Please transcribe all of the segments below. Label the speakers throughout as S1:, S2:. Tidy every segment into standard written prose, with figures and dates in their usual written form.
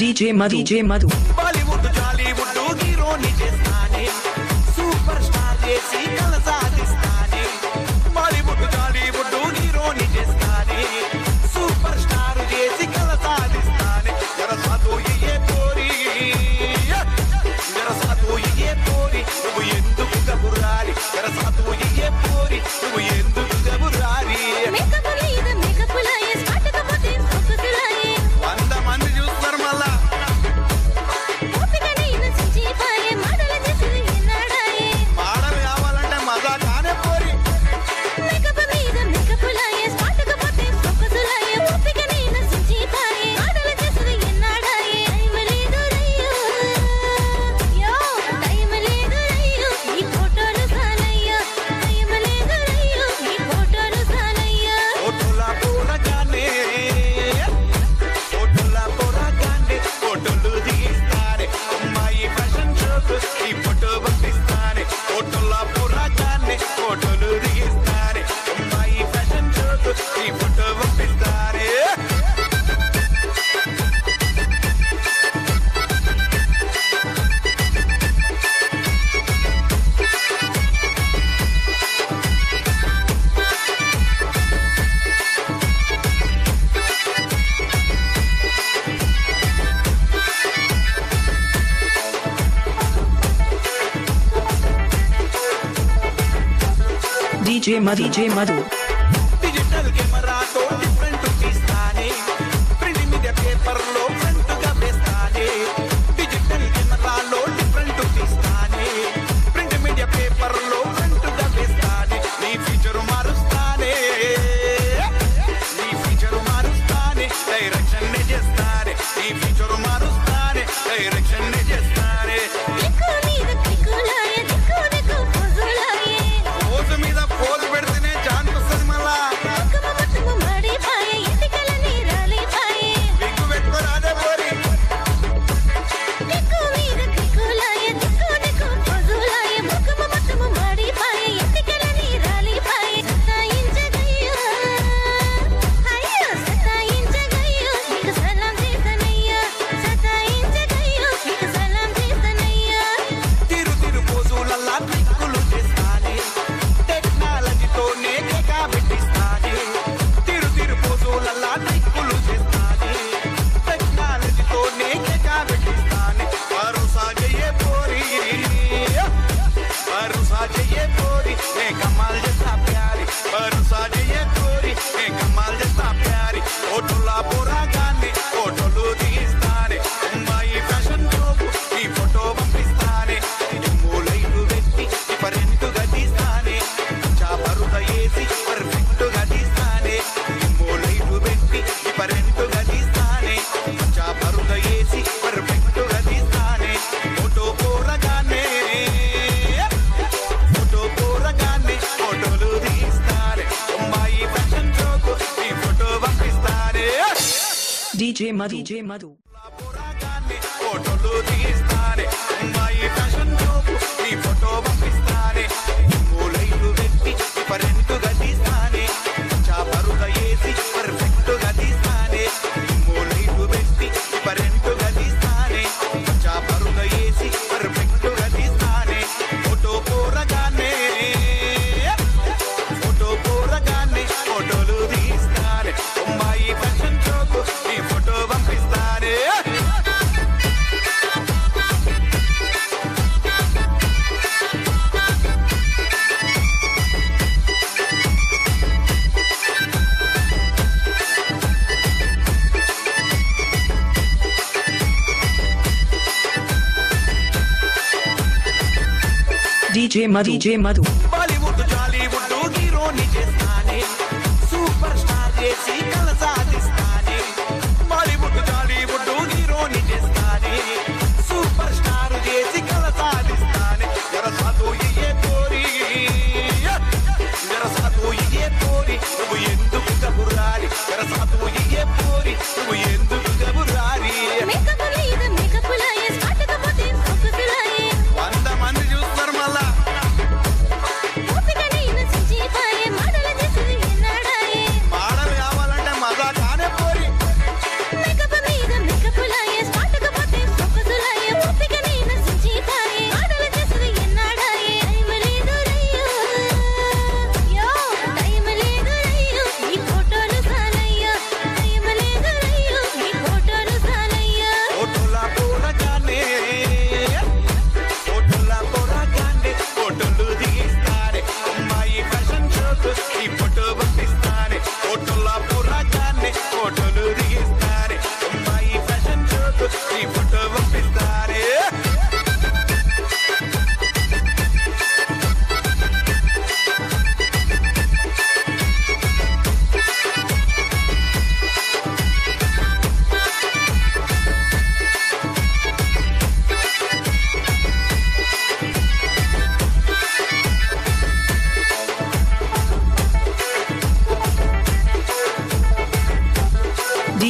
S1: DJ Madhu
S2: Bollywood Jollywood హీరోని చేస్తానే super star చేసి కల సాధిస్తానే బాలీవుడ్ జాలీవుడ్ హీరోని చేస్తానే సూపర్ స్టార్ చేసి కల సాధిస్తానే జర సాధోయే పోరి నువ్వు ఎందుకు గబురాలి జర సాధోయే పోరి నువ్వు ఎందుకు గబురాలి
S1: DJ Madhu
S2: డిజిటల్ కెమెరాతో డిఫరెంట్ తీస్తానే ప్రింట్ మీడియా పేపర్లో ఫ్రంట్ గా వేస్తానే డిజిటల్ కెమెరాలో డిఫరెంట్ తీస్తానే ప్రింట్ మీడియా పేపర్లో ఫ్రంట్ గా వేస్తానే నీ ఫీచర్ మారుస్తానే డైరెక్షన్ నే చేస్తానే నీ ఫీచర్ మారుస్తానే డైరెక్షన్ నే చేస్తానే రోజు మీద పోజు పెడితేనే ఛాన్స్ వస్తుంది మళ్ళా విగ్గు పెట్టుకోరాదే పోరి తిరు తిరు పోజులల్లా ట్రిక్కులు చేస్తానే టెక్నాలజీతోనే కేకా పెట్టిస్తానే తిరు తిరు పోజులల్లా ట్రిక్కులు చేస్తానే టెక్నాలజీతోనే కేకా పెట్టిస్తానే భరోసా చెయ్యే పోరి నే కమాల్ చేస్తా ప్యారి భరోసా చెయ్యే పోరి నే కమాల్ చేస్తా ప్యారి ఫోటోలా పోరాగాన్ని ఫోటోలు తీస్తానే అమ్మాయి ఫ్యాషన్ షోకు ఈ ఫోటో పంపిస్తానే మూలైలు పెట్టి డిఫరెంట్ గా తీస్తానే చాపరుత వేసి పర్ఫెక్ట్ గా తీస్తానే మూలైలు పెట్టి డిఫరెంట్ గా తీస్తానే చాపరుత వేసి పర్ఫెక్ట్ గా తీస్తానే ఫోటో పోరగానే ఫోటోలు తీస్తానే అమ్మాయి ఫ్యాషన్ షోకు ఈ ఫోటో పంపిస్తానే
S1: DJ Madhu
S2: ఫోటోలు తీస్తానే అమ్మాయి ఫ్యాషన్ షోకు ఈ ఫోటో పంపిస్తానే మూలైలు పెట్టి డిఫరెంట్ గా తీస్తానే చాపరుగా వేసి పర్ఫెక్ట్ గా తీస్తానే మూలైలు పెట్టి డిఫరెంట్ గా తీస్తానే చాపరుగా వేసి పర్ఫెక్ట్ గా తీస్తానే ఫోటో పోరగానే ఫోటోలు తీస్తానే అమ్మాయి ఫ్యాషన్ షోకు ఈ ఫోటో పంపిస్తానే
S1: DJ Madhu
S2: బాలీవుడ్ జాలీవుడ్ హీరోని చేస్తానే సూపర్ స్టార్ చేసి కల సాధిస్తానే బాలీవుడ్ జాలీవుడ్ హీరోని చేస్తానే సూపర్ స్టార్ చేసి కల సాధిస్తానే జర సాధోయే పోరి నువ్వు ఎందుకు గబురాలి జర సాధోయే పోరి నువ్వు ఎందుకు గబురాలి 100 మంది చూస్తారు మళ్ళా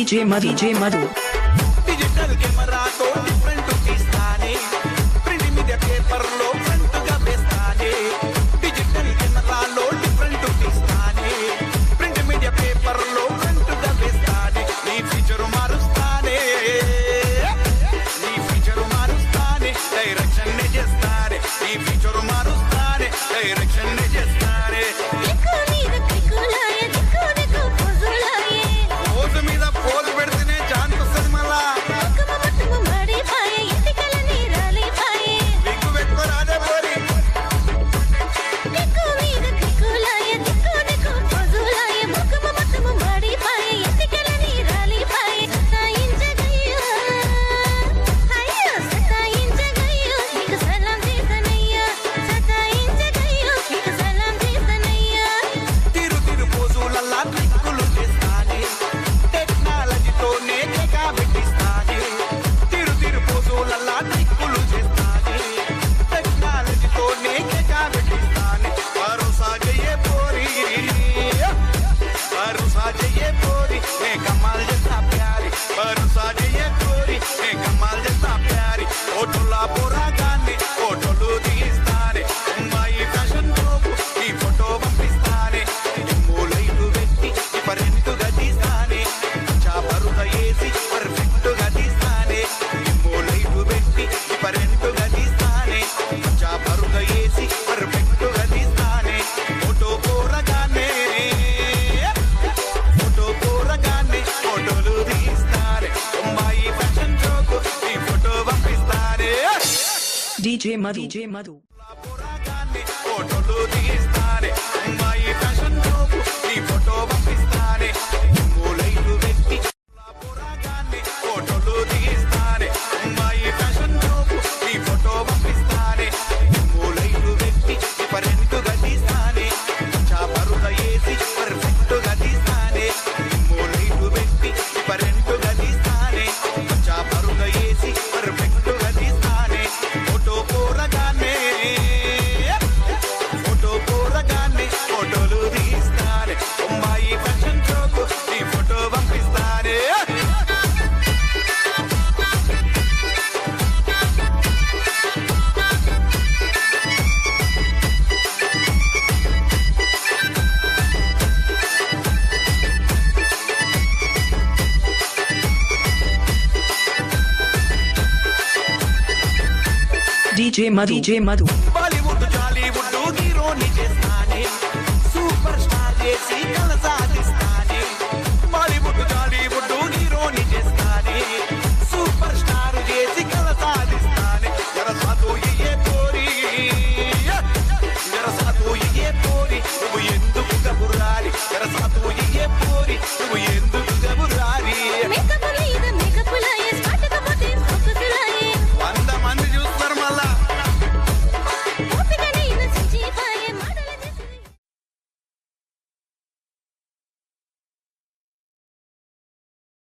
S1: DJ Madhu, DJ Madhu.
S2: Digital కెమెరాతో డిఫరెంట్ తీస్తానే ప్రింట్ మీద పేపర్ లో ఫ్రంట్ గా వేస్తానే డిజిటల్ కెమెరాలో డిఫరెంట్ తీస్తానే ప్రింట్ మీద పేపర్ లో ఫ్రంట్ గా వేస్తానే నీ ఫీచర్ మారుస్తానే నీ ఫీచర్ మారుస్తానే డైరెక్షన్ నే చేస్తానే నీ ఫీచర్ మారుస్తానే డైరెక్షన్ నే చేస్తానే రోజు మీద పోజు పెడితేనే ఛాన్స్ వస్తుంది మళ్ళా విగ్గు పెట్టుకోరాదే పోరి తిరు తిరు పోజులల్లా ట్రిక్కులు చేస్తానే టెక్నాలజీతోనే కేకా పెట్టిస్తానే తిరు తిరు పోజులల్లా ట్రిక్కులు చేస్తానే టెక్నాలజీతోనే కేకా పెట్టిస్తానే భరోసా చెయ్యే పోరి భరోసా చెయ్యే పోరి నే కమాల్ చేస్తా ప్యారి భరోసా చెయ్యే పోరి నే కమాల్ చేస్తా ప్యారి ఫోటోలా పోరాగాన్ని ఫోటోలు తీస్తానే అమ్మాయి ఫ్యాషన్ షోకు ఈ ఫోటో పంపిస్తానే మూలైలు పెట్టి పరెంటుగా తీస్తానే చాపరుగా వేసి పర్ఫెక్టుగా తీస్తానే మూలైలు పెట్టి పరెంటుగా తీస్తానే చాపరుగా వేసి పర్ఫెక్టుగా తీస్తానే ఫోటో కోరగానే ఫోటోలు తీస్తానే అమ్మాయి ఫ్యాషన్ షోకు ఈ ఫోటో పంపిస్తానే
S1: DJ Madhu, DJ Madhu.
S2: పోరాగాన్ని ఫోటోలు తీస్తానే అమ్మాయి ఫ్యాషన్ షోకు ఈ ఫోటో పంపిస్తానే మూలైలు పెట్టి పోరాగాన్ని ఫోటోలు తీస్తానే అమ్మాయి ఫ్యాషన్ షోకు ఈ ఫోటో పంపిస్తానే మూలైలు పెట్టి పరెంటుగా తీస్తానే చాపరుగా వేసి పర్ఫెక్టుగా తీస్తానే మూలైలు పెట్టి పరెంటుగా తీస్తానే చాపరుగా వేసి పర్ఫెక్టుగా తీస్తానే ఫోటో పోరగానే ఫోటోలు తీస్తానే అమ్మాయి ఫ్యాషన్ షోకు ఈ ఫోటో పంపిస్తానే
S1: DJ Madhu, DJ Madhu.
S2: Bollywood Jollywood హీరోని చేస్తానే సూపర్ స్టార్ చేసి కల సాధిస్తానే బాలీవుడ్ జాలీవుడ్ హీరోని చేస్తానే సూపర్ స్టార్ చేసి కల సాధిస్తానే జరసాతో ఏ పోరి జరసాతో ఏ పోరి నువ్వు ఎందుకు కబురాలి జరసాతో ఏ పోరి నువ్వు ఎందుకు